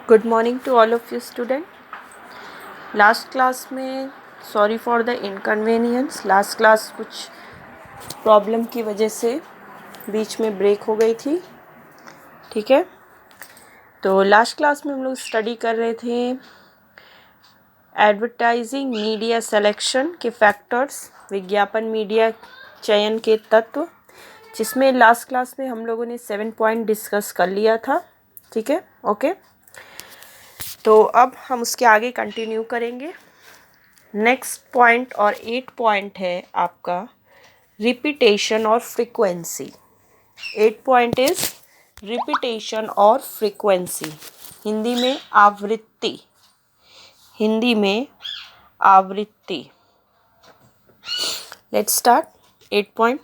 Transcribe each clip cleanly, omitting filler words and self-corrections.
Good morning to all of you student. Last class में sorry for the inconvenience, last class कुछ problem की वजह से बीच में ब्रेक हो गई थी। ठीक है, तो लास्ट क्लास में हम लोग स्टडी कर रहे थे एडवर्टाइजिंग मीडिया सिलेक्शन के फैक्टर्स, विज्ञापन मीडिया चयन के तत्व, जिसमें लास्ट क्लास में हम लोगों ने 7 पॉइंट डिस्कस कर लिया था। ठीक है, ओके। तो अब हम उसके आगे कंटिन्यू करेंगे। नेक्स्ट पॉइंट और 8 पॉइंट है आपका रिपीटेशन और फ्रीक्वेंसी। 8 पॉइंट इज रिपीटेशन और फ्रीक्वेंसी, हिंदी में आवृत्ति। हिंदी में आवृत्ति। Let's start. 8 point,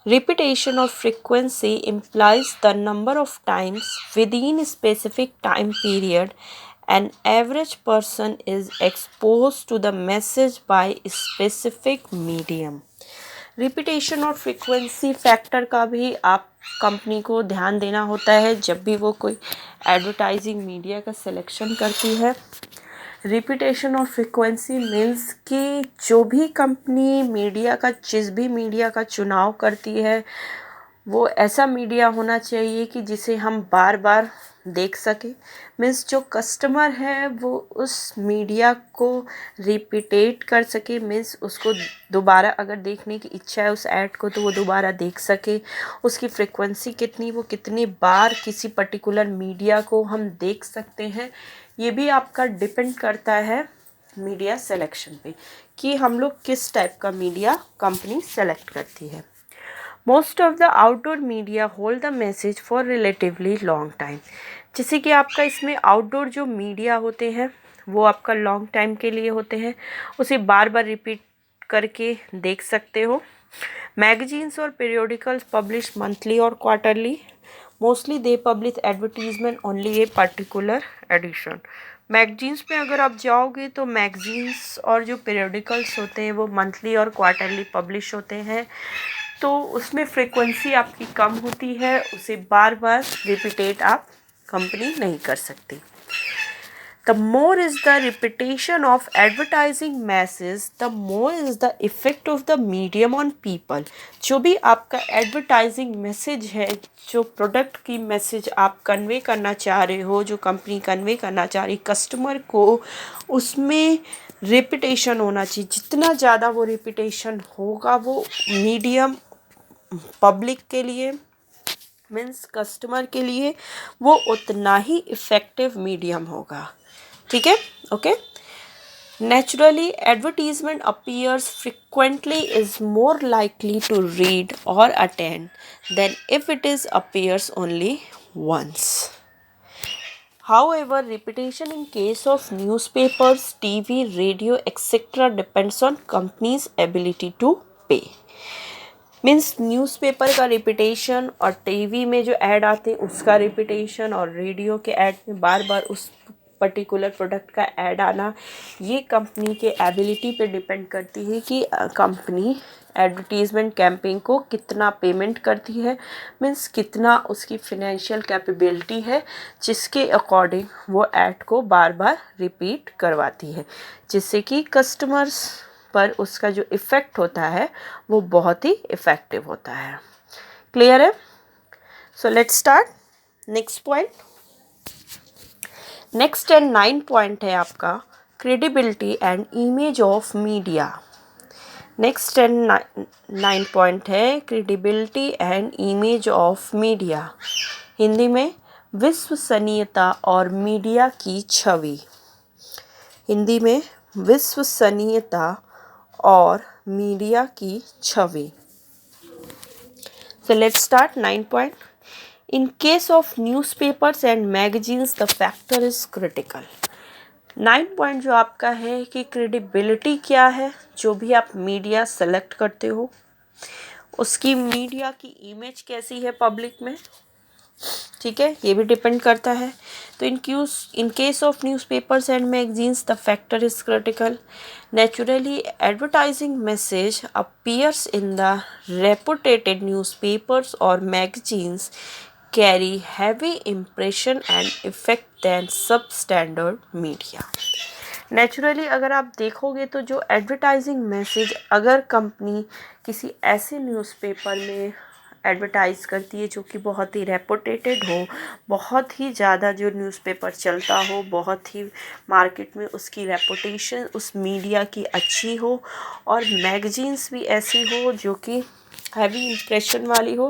repetition or frequency implies the number of times within a specific time period an average person is exposed to the message by a specific medium. Repetition और frequency factor का भी आप company को ध्यान देना होता है जब भी वो कोई एडवर्टाइजिंग मीडिया का सिलेक्शन करती है। रिपीटेशन और फ्रीक्वेंसी मीन्स कि जो भी कंपनी मीडिया का, जिस भी मीडिया का चुनाव करती है वो ऐसा मीडिया होना चाहिए कि जिसे हम बार बार देख सके। मीन्स जो कस्टमर है वो उस मीडिया को रिपीटेट कर सके, मीन्स उसको दोबारा अगर देखने की इच्छा है उस ऐड को तो वो दोबारा देख सके। उसकी फ्रीक्वेंसी कितनी, वो कितनी बार किसी पर्टिकुलर मीडिया को हम देख सकते हैं, ये भी आपका डिपेंड करता है मीडिया सिलेक्शन पे कि हम लोग किस टाइप का मीडिया कंपनी सेलेक्ट करती है। Most of the outdoor media hold the message for relatively long time. जैसे कि आपका इसमें आउटडोर जो मीडिया होते हैं वो आपका लॉन्ग टाइम के लिए होते हैं, उसे बार बार रिपीट करके देख सकते हो। मैगजीन्स और पीरियोडिकल्स पब्लिश मंथली और quarterly, mostly they publish advertisement only a particular edition. Magazines में अगर आप जाओगे तो मैगजीन्स और जो पीरियोडिकल्स होते हैं वो मंथली और क्वार्टरली पब्लिश होते हैं, तो उसमें फ्रीक्वेंसी आपकी कम होती है, उसे बार बार रिपीटेट आप कंपनी नहीं कर सकती। The more is the repetition of advertising masses, the more is the effect of the medium on people. जो भी आपका एडवर्टाइजिंग मैसेज है, जो प्रोडक्ट की मैसेज आप कन्वे करना चाह रहे हो, जो कंपनी कन्वे करना चाह रही कस्टमर को, उसमें रिपीटेशन होना चाहिए। जितना ज़्यादा वो रिपीटेशन होगा वो मीडियम पब्लिक के लिए, मीन्स कस्टमर के लिए, वो उतना ही इफ़ेक्टिव मीडियम होगा। ठीक है, okay. Naturally advertisement appears frequently is more likely to read और attend then if it is appears only once. However, repetition in case of newspapers, TV, radio, etc. depends on company's ability to pay. Means newspaper का repetition और TV में जो add आते हैं उसका repetition और radio के ऐड में बार बार उस पर्टिकुलर प्रोडक्ट का ऐड आना, ये कंपनी के एबिलिटी पे डिपेंड करती है कि कंपनी एडवर्टीज़मेंट कैंपेन को कितना पेमेंट करती है, मीन्स कितना उसकी फिनेंशियल कैपेबिलिटी है, जिसके अकॉर्डिंग वो ऐड को बार बार रिपीट करवाती है, जिससे कि कस्टमर्स पर उसका जो इफ़ेक्ट होता है वो बहुत ही इफ़ेक्टिव होता है। क्लियर है? So let's start next point. Next and 9 point है आपका credibility and image of media. Next and 9 point है credibility and image of media, Hindi में विश्वसनीयता और मीडिया की छवि। हिंदी में विश्वसनीयता और मीडिया की छवि। So let's start 9 point. In case of newspapers and magazines, the factor is critical. 9 point जो आपका है कि क्रेडिबिलिटी क्या है, जो भी आप मीडिया सेलेक्ट करते हो उसकी मीडिया की इमेज कैसी है पब्लिक में, ठीक है, ये भी डिपेंड करता है। तो in case of newspapers and magazines the factor is critical. Naturally advertising message appears in the reputed newspapers और magazines carry heavy impression and effect than substandard media. नेचुरली अगर आप देखोगे तो जो एडवर्टाइजिंग मैसेज अगर कंपनी किसी ऐसे न्यूज़पेपर में एडवर्टाइज़ करती है जो कि बहुत ही रेपुटेटेड हो, बहुत ही ज़्यादा जो न्यूज़पेपर चलता हो, बहुत ही मार्केट में उसकी रेपुटेशन उस मीडिया की अच्छी हो, और मैगजीन्स भी ऐसी हो जो कि हैवी इम्प्रेशन वाली हो,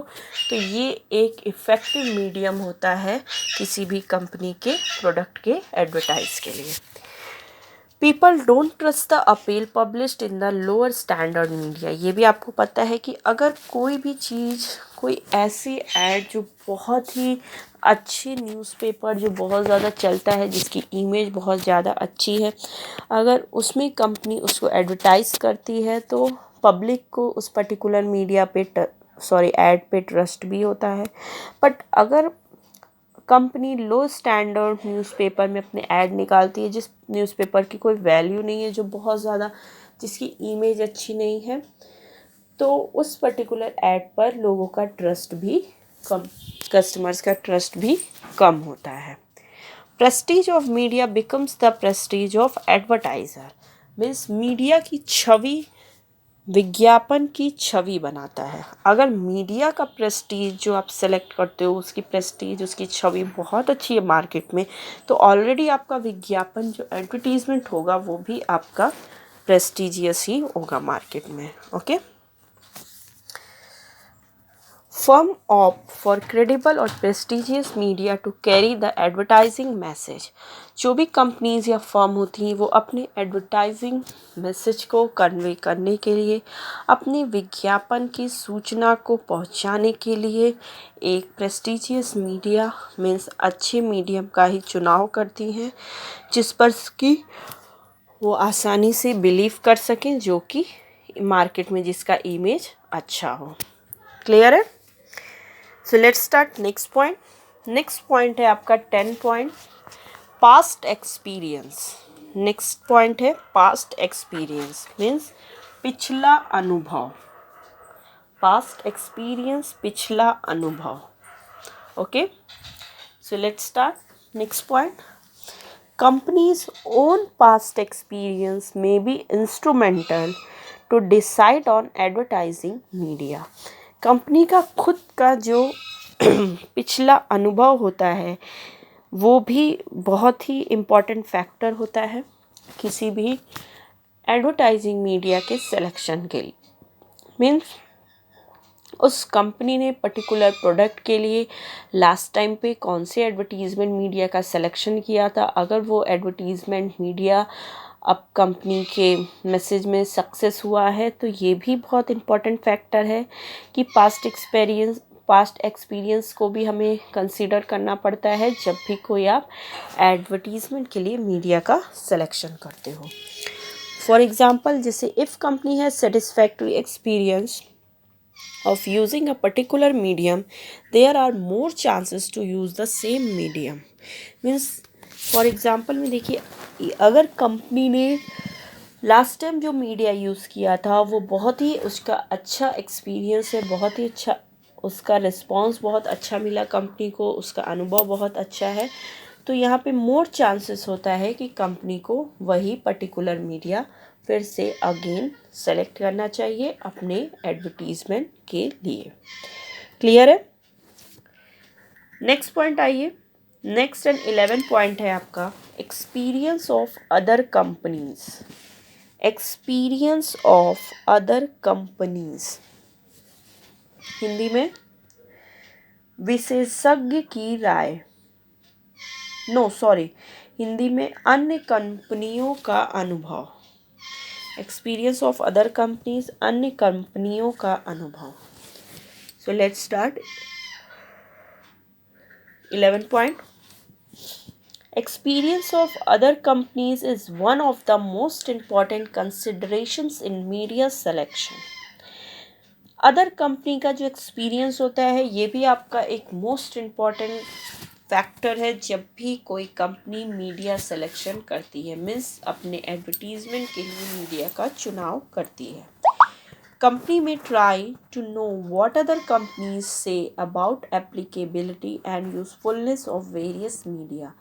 तो ये एक इफ़ेक्टिव मीडियम होता है किसी भी कंपनी के प्रोडक्ट के एडवर्टाइज के लिए. People don't trust the appeal published in the lower standard media. ये भी आपको पता है कि अगर कोई भी चीज़, कोई ऐसी ऐड जो बहुत ही अच्छी न्यूज़पेपर जो बहुत ज़्यादा चलता है, जिसकी इमेज बहुत ज़्यादा अच्छी है, अगर उसमें कंपनी उसको एडवर्टाइज़ करती है तो पब्लिक को उस पर्टिकुलर मीडिया पे ऐड पे ट्रस्ट भी होता है. बट अगर कंपनी लो स्टैंडर्ड न्यूज़पेपर में अपने ऐड निकालती है, जिस न्यूज़पेपर की कोई वैल्यू नहीं है, जो बहुत ज़्यादा जिसकी इमेज अच्छी नहीं है, तो उस पर्टिकुलर ऐड पर लोगों का ट्रस्ट भी कम, कस्टमर्स का ट्रस्ट भी कम होता है. Prestige of media becomes the Prestige of advertiser. Means media की छवि विज्ञापन की छवि बनाता है. अगर मीडिया का प्रेस्टीज जो आप सेलेक्ट करते हो, उसकी प्रेस्टीज, उसकी छवि बहुत अच्छी है मार्केट में, तो ऑलरेडी आपका विज्ञापन जो एडवर्टीजमेंट होगा वो भी आपका प्रेस्टीजियस ही होगा मार्केट में. Okay. Firm opt for credible और prestigious media to carry the advertising message. जो भी कंपनीज या फर्म होती हैं वो अपने एडवर्टाइजिंग मैसेज को कन्वे करने के लिए, अपने विज्ञापन की सूचना को पहुंचाने के लिए एक प्रेस्टिजियस मीडिया मीन्स अच्छे मीडियम का ही चुनाव करती हैं, जिस पर कि वो आसानी से बिलीव कर सकें, जो कि मार्केट में जिसका इमेज अच्छा हो. क्लियर है? So let's start next point. Next point है आपका 10 point, past experience. Next point है पास्ट एक्सपीरियंस मीन्स पिछला अनुभव. पास्ट एक्सपीरियंस, पिछला अनुभव. Okay. So let's start next point. Companies own past experience may be instrumental to decide on advertising media. Company का खुद का जो पिछला अनुभव होता है वो भी बहुत ही इम्पॉर्टेंट फैक्टर होता है किसी भी एडवर्टाइजिंग मीडिया के सिलेक्शन के लिए. मीन्स उस कंपनी ने पर्टिकुलर प्रोडक्ट के लिए लास्ट टाइम पे कौन से एडवर्टीज़मेंट मीडिया का सिलेक्शन किया था. अगर वो एडवर्टीज़मेंट मीडिया अब कंपनी के मैसेज में सक्सेस हुआ है, तो ये भी बहुत इम्पॉर्टेंट फैक्टर है कि पास्ट एक्सपीरियंस को भी हमें कंसीडर करना पड़ता है जब भी कोई आप एडवर्टीज़मेंट के लिए मीडिया का सिलेक्शन करते हो. फॉर एग्ज़ाम्पल, जैसे इफ़ कंपनी है satisfactory experience of using a particular medium, there are more chances to use the same medium. Means for example में देखिए, अगर कंपनी ने लास्ट टाइम जो मीडिया यूज़ किया था वो बहुत ही उसका अच्छा एक्सपीरियंस है, बहुत ही अच्छा उसका रिस्पॉन्स बहुत अच्छा मिला कंपनी को, उसका अनुभव बहुत अच्छा है, तो यहाँ पे मोर चांसेस होता है कि कंपनी को वही पर्टिकुलर मीडिया फिर से अगेन सेलेक्ट करना चाहिए अपने एडवर्टीज़मेंट के लिए. क्लियर है? नेक्स्ट पॉइंट आइए. नेक्स्ट एंड 11 पॉइंट है आपका experience of other companies. Experience of other companies, Hindi में विशेषज्ञ की राय. हिंदी में अन्य कंपनियों का अनुभव. एक्सपीरियंस ऑफ अदर कंपनीज, अन्य कंपनियों का अनुभव. सो let's start 11 point. Experience of other companies is one of the most important considerations in media selection. Other company का जो एक्सपीरियंस होता है ये भी आपका एक मोस्ट इम्पॉर्टेंट फैक्टर है जब भी कोई कंपनी मीडिया सिलेक्शन करती है, मीन्स अपने एडवर्टीज़मेंट के लिए मीडिया का चुनाव करती है. company may try to know what other companies say about applicability and usefulness of various media.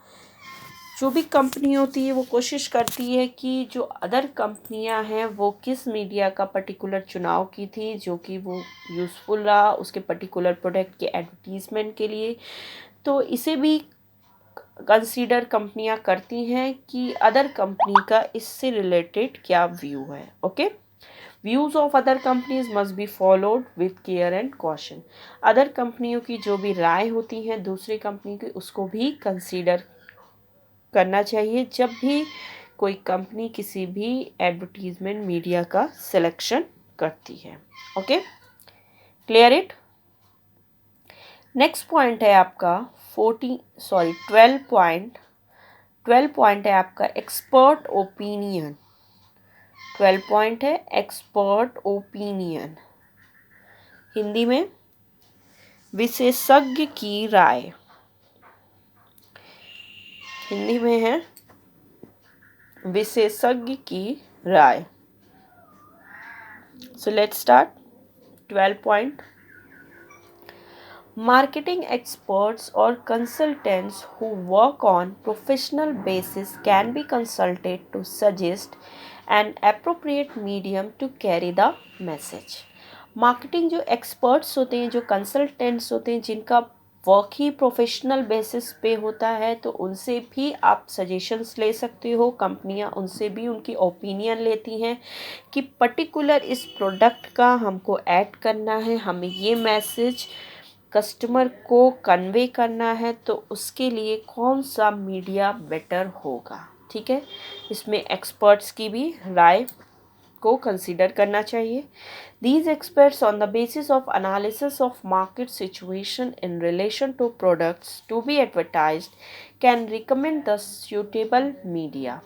जो भी कंपनी होती है वो कोशिश करती है कि जो अदर कंपनियां हैं वो किस मीडिया का पर्टिकुलर चुनाव की थी जो कि वो यूज़फुल रहा उसके पर्टिकुलर प्रोडक्ट के एडवर्टीज़मेंट के लिए। तो इसे भी कंसीडर कंपनियां करती हैं कि अदर कंपनी का इससे रिलेटेड क्या व्यू है। Okay, views of other companies must be followed with care and caution. Other कंपनियों की जो भी राय होती हैं दूसरी कंपनी की उसको भी कंसीडर करना चाहिए जब भी कोई कंपनी किसी भी एडवर्टीजमेंट मीडिया का सिलेक्शन करती है। Okay, clear it. Next point है आपका 12 पॉइंट है आपका एक्सपर्ट ओपिनियन। 12 पॉइंट है एक्सपर्ट ओपिनियन, हिंदी में विशेषज्ञ की राय, हिंदी में है विशेषज्ञ की राय। So let's start. 12 point. Marketing experts or consultants who work on professional basis can be consulted to suggest an appropriate medium to carry the message. Marketing जो एक्सपर्ट्स होते हैं, जो कंसल्टेंट्स होते हैं, जिनका वर्क ही प्रोफेशनल बेसिस पे होता है, तो उनसे भी आप सजेशंस ले सकते हो। कंपनियां उनसे भी उनकी ओपिनियन लेती हैं कि पर्टिकुलर इस प्रोडक्ट का हमको ऐड करना है, हमें ये मैसेज कस्टमर को कन्वे करना है, तो उसके लिए कौन सा मीडिया बेटर होगा। ठीक है, इसमें एक्सपर्ट्स की भी राय को कंसीडर करना चाहिए। These experts on the basis of analysis of market situation in relation to products to be advertised can recommend the suitable media.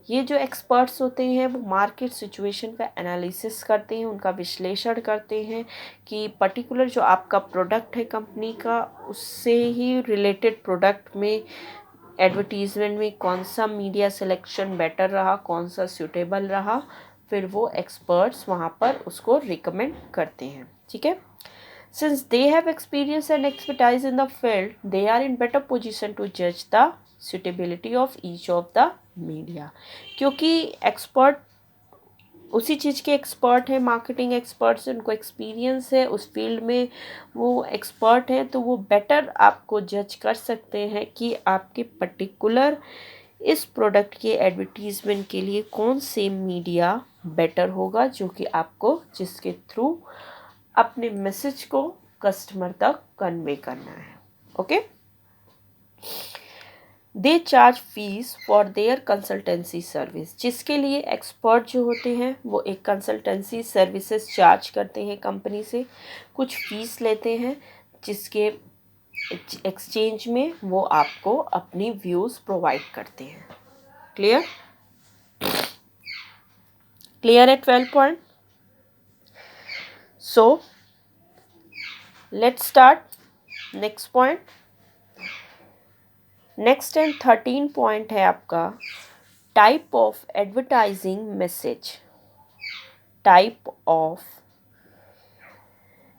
ये जो एक्सपर्ट्स होते हैं वो मार्केट सिचुएशन का एनालिसिस करते हैं, उनका विश्लेषण करते हैं कि पर्टिकुलर जो आपका प्रोडक्ट है कंपनी का उससे ही रिलेटेड प्रोडक्ट में एडवर्टीजमेंट में कौन सा मीडिया सिलेक्शन बेटर रहा, कौन सा सूटेबल रहा, फिर वो एक्सपर्ट्स वहाँ पर उसको रिकमेंड करते हैं। ठीक है, since they have experience and expertise in the field they are in better position to जज the suitability of each of the media. क्योंकि एक्सपर्ट उसी चीज़ के एक्सपर्ट हैं, मार्केटिंग एक्सपर्ट्स, उनको एक्सपीरियंस है उस फील्ड में, वो एक्सपर्ट हैं, तो वो बेटर आपको जज कर सकते हैं कि आपके पर्टिकुलर इस प्रोडक्ट के एडवर्टीजमेंट के लिए कौन से मीडिया बेटर होगा जो कि आपको जिसके थ्रू अपने मैसेज को कस्टमर तक कन्वे करना है। Okay, they charge fees for their consultancy service, जिसके लिए एक्सपर्ट जो होते हैं वो एक कंसल्टेंसी सर्विसेज चार्ज करते हैं कंपनी से, कुछ फीस लेते हैं जिसके एक्सचेंज में वो आपको अपनी व्यूज़ प्रोवाइड करते हैं। क्लियर, क्लियर है 12 point. So let's start next point. Next and 13 point है आपका type of advertising message. Type of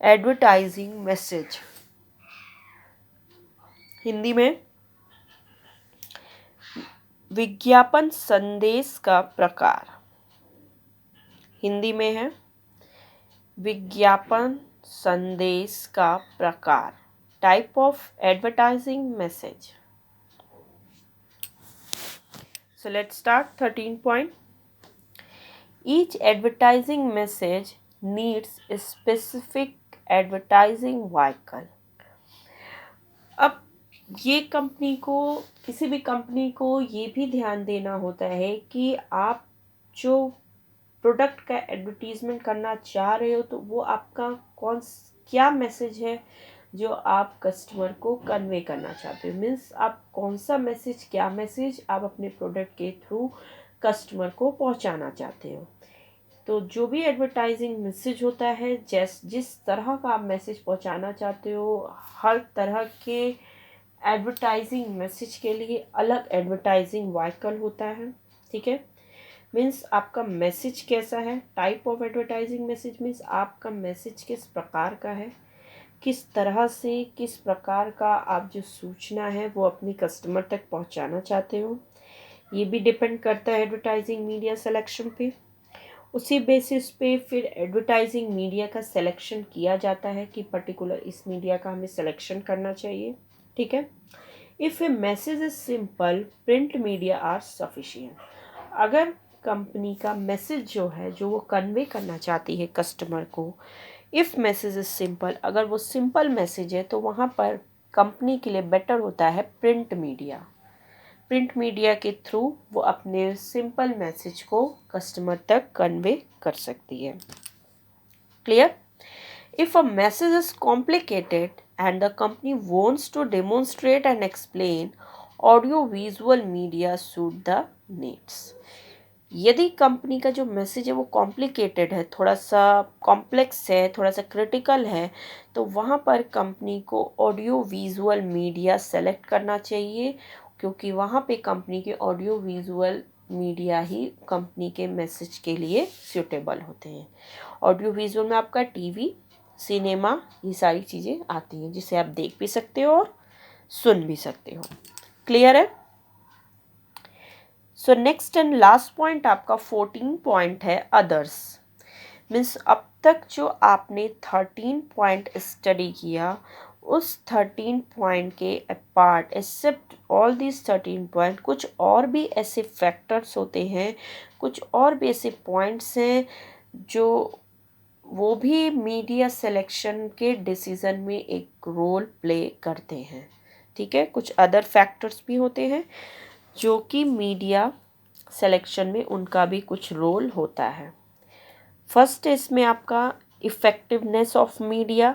advertising message, Hindi में विज्ञापन संदेश का प्रकार, हिंदी में है विज्ञापन संदेश का प्रकार। Type of advertising message. So let's start 13 point. Each advertising message needs a specific advertising vehicle. अब ये कंपनी को, किसी भी कंपनी को ये भी ध्यान देना होता है कि आप जो प्रोडक्ट का एडवर्टीजमेंट करना चाह रहे हो तो वो आपका क्या मैसेज है जो आप कस्टमर को कन्वे करना चाहते हो। मीन्स आप कौन सा मैसेज, क्या मैसेज आप अपने प्रोडक्ट के थ्रू कस्टमर को पहुंचाना चाहते हो। तो जो भी एडवर्टाइजिंग मैसेज होता है, जिस तरह का आप मैसेज पहुंचाना चाहते हो, हर तरह के एडवर्टाइजिंग मैसेज के लिए अलग एडवर्टाइजिंग व्हीकल होता है। ठीक है, मीन्स आपका मैसेज कैसा है, type of advertising message means आपका मैसेज किस प्रकार का है, किस तरह से, किस प्रकार का आप जो सूचना है वो अपनी कस्टमर तक पहुंचाना चाहते हो। ये भी डिपेंड करता है एडवर्टाइजिंग मीडिया सिलेक्शन पे। उसी बेसिस पे फिर एडवर्टाइजिंग मीडिया का सिलेक्शन किया जाता है कि पर्टिकुलर इस मीडिया का हमें सिलेक्शन करना चाहिए। ठीक है। If a message is simple, print media are sufficient. अगर कंपनी का मैसेज जो है, जो वो कन्वे करना चाहती है कस्टमर को, इफ़ मैसेज इज सिंपल, अगर वो सिंपल मैसेज है तो वहाँ पर कंपनी के लिए बेटर होता है प्रिंट मीडिया। प्रिंट मीडिया के थ्रू वो अपने सिंपल मैसेज को कस्टमर तक कन्वे कर सकती है। Clear? If a message is complicated and the company wants to demonstrate and explain, audio-visual media suit the needs. यदि कंपनी का जो मैसेज है वो कॉम्प्लिकेटेड है, थोड़ा सा कॉम्प्लेक्स है, थोड़ा सा क्रिटिकल है, तो वहाँ पर कंपनी को ऑडियो विजुअल मीडिया सेलेक्ट करना चाहिए, क्योंकि वहाँ पे कंपनी के ऑडियो विजुअल मीडिया ही कंपनी के मैसेज के लिए सूटेबल होते हैं। ऑडियो विजुअल में आपका टीवी, सिनेमा, ये सारी चीज़ें आती हैं जिसे आप देख भी सकते हो और सुन भी सकते हो। क्लियर है? So next and last point आपका 14 पॉइंट है अदर्स। मीन्स अब तक जो आपने 13 पॉइंट स्टडी किया, उस 13 पॉइंट के apart, except all these 13 point, कुछ और भी ऐसे फैक्टर्स होते हैं, कुछ और भी ऐसे पॉइंट्स हैं जो वो भी मीडिया सिलेक्शन के डिसीज़न में एक रोल प्ले करते हैं। ठीक है। कुछ अदर फैक्टर्स भी होते हैं जो कि मीडिया सिलेक्शन में उनका भी कुछ रोल होता है। फर्स्ट इसमें आपका effectiveness of media,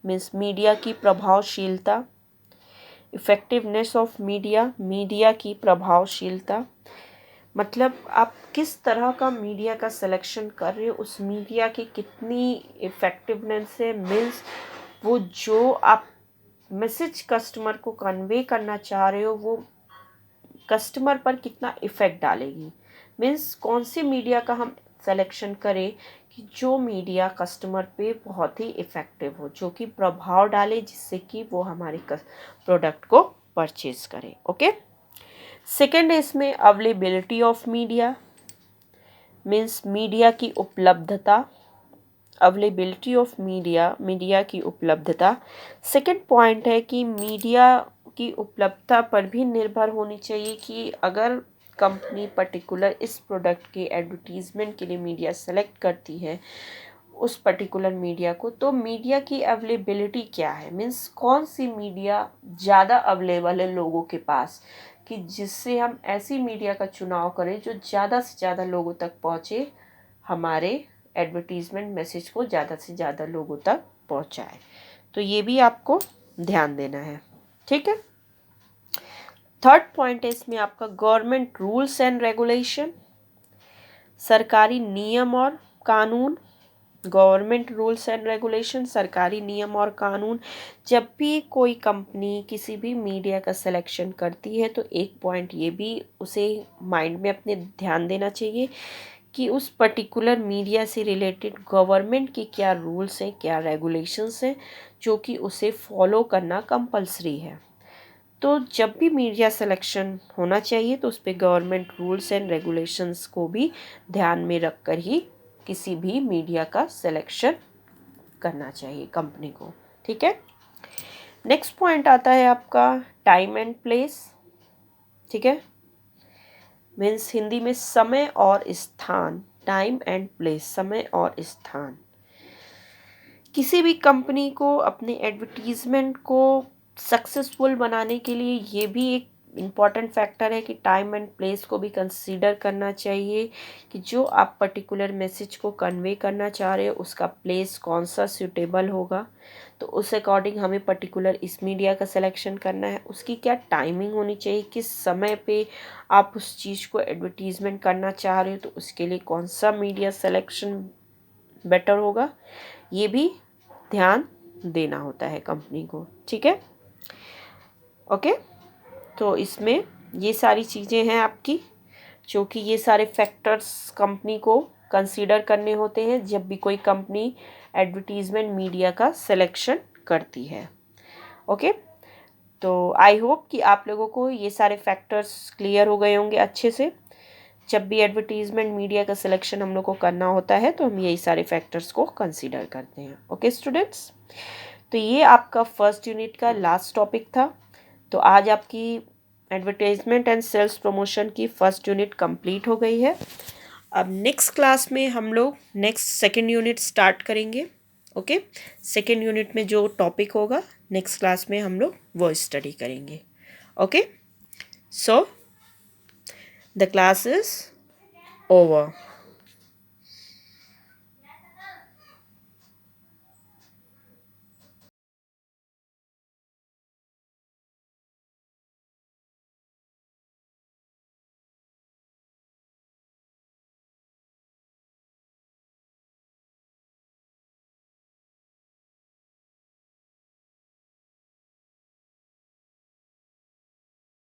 means media की प्रभावशीलता। इफ़ेक्टिवनेस ऑफ मीडिया, मीडिया की प्रभावशीलता मतलब आप किस तरह का मीडिया का सिलेक्शन कर रहे हो, उस मीडिया की कितनी इफ़ेक्टिवनेस है। मीन्स वो जो आप मैसेज कस्टमर को कन्वे करना चाह रहे हो वो कस्टमर पर कितना इफ़ेक्ट डालेगी। मीन्स कौन सी मीडिया का हम सिलेक्शन करें कि जो मीडिया कस्टमर पे बहुत ही इफ़ेक्टिव हो, जो कि प्रभाव डाले, जिससे कि वो हमारे प्रोडक्ट को परचेज करे। ओके। सेकेंड है इसमें availability of media, means media की उपलब्धता। अवेलेबिलिटी ऑफ मीडिया, मीडिया की उपलब्धता। सेकेंड पॉइंट है कि मीडिया की उपलब्धता पर भी निर्भर होनी चाहिए कि अगर कंपनी पर्टिकुलर इस प्रोडक्ट के एडवर्टीज़मेंट के लिए मीडिया सेलेक्ट करती है उस पर्टिकुलर मीडिया को, तो मीडिया की अवेलेबिलिटी क्या है, मीन्स कौन सी मीडिया ज़्यादा अवेलेबल है लोगों के पास, कि जिससे हम ऐसी मीडिया का चुनाव करें जो ज़्यादा से ज़्यादा लोगों तक पहुँचे, हमारे एडवर्टीज़मेंट मैसेज को ज़्यादा से ज़्यादा लोगों तक पहुँचाए। तो ये भी आपको ध्यान देना है। ठीक है। थर्ड पॉइंट है इसमें आपका गवर्नमेंट रूल्स एंड रेगुलेशन, सरकारी नियम और कानून। गवर्नमेंट रूल्स एंड रेगुलेशन, सरकारी नियम और कानून। जब भी कोई कंपनी किसी भी मीडिया का सिलेक्शन करती है तो एक पॉइंट ये भी उसे माइंड में अपने ध्यान देना चाहिए कि उस पर्टिकुलर मीडिया से रिलेटेड गवर्नमेंट के क्या रूल्स हैं, क्या रेगुलेशंस हैं, जो कि उसे फॉलो करना कंपलसरी है। तो जब भी मीडिया सिलेक्शन होना चाहिए तो उस पर गवर्नमेंट रूल्स एंड रेगुलेशंस को भी ध्यान में रख कर ही किसी भी मीडिया का सिलेक्शन करना चाहिए कंपनी को। ठीक है। नेक्स्ट पॉइंट आता है आपका टाइम एंड प्लेस। ठीक है। मीन्स हिंदी में समय और स्थान, टाइम एंड प्लेस, समय और स्थान। किसी भी कंपनी को अपने एडवर्टीज़मेंट को सक्सेसफुल बनाने के लिए ये भी एक इम्पॉर्टेंट फैक्टर है कि टाइम एंड प्लेस को भी कंसीडर करना चाहिए कि जो आप पर्टिकुलर मैसेज को कन्वे करना चाह रहे हो उसका प्लेस कौन सा सूटेबल होगा। तो उस अकॉर्डिंग हमें पर्टिकुलर इस मीडिया का सिलेक्शन करना है, उसकी क्या टाइमिंग होनी चाहिए, किस समय पे आप उस चीज़ को एडवर्टीज़मेंट करना चाह रहे हो तो उसके लिए कौन सा मीडिया सिलेक्शन बेटर होगा, ये भी ध्यान देना होता है कंपनी को। ठीक है। ओके। तो इसमें ये सारी चीज़ें हैं आपकी क्योंकि ये सारे फैक्टर्स कंपनी को कंसीडर करने होते हैं जब भी कोई कंपनी एडवर्टीजमेंट मीडिया का सिलेक्शन करती है। ओके, तो आई होप कि आप लोगों को ये सारे फैक्टर्स क्लियर हो गए होंगे अच्छे से। जब भी एडवर्टीजमेंट मीडिया का सिलेक्शन हम लोग को करना होता है तो हम यही सारे फैक्टर्स को कंसीडर करते हैं। ओके स्टूडेंट्स, तो ये आपका फर्स्ट यूनिट का लास्ट टॉपिक था। तो आज आपकी एडवर्टाइजमेंट एंड सेल्स प्रमोशन की फर्स्ट यूनिट कंप्लीट हो गई है। अब नेक्स्ट क्लास में हम लोग नेक्स्ट सेकेंड यूनिट स्टार्ट करेंगे। ओके, सेकेंड यूनिट में जो टॉपिक होगा नेक्स्ट क्लास में हम लोग वो स्टडी करेंगे। Okay, so the class is over.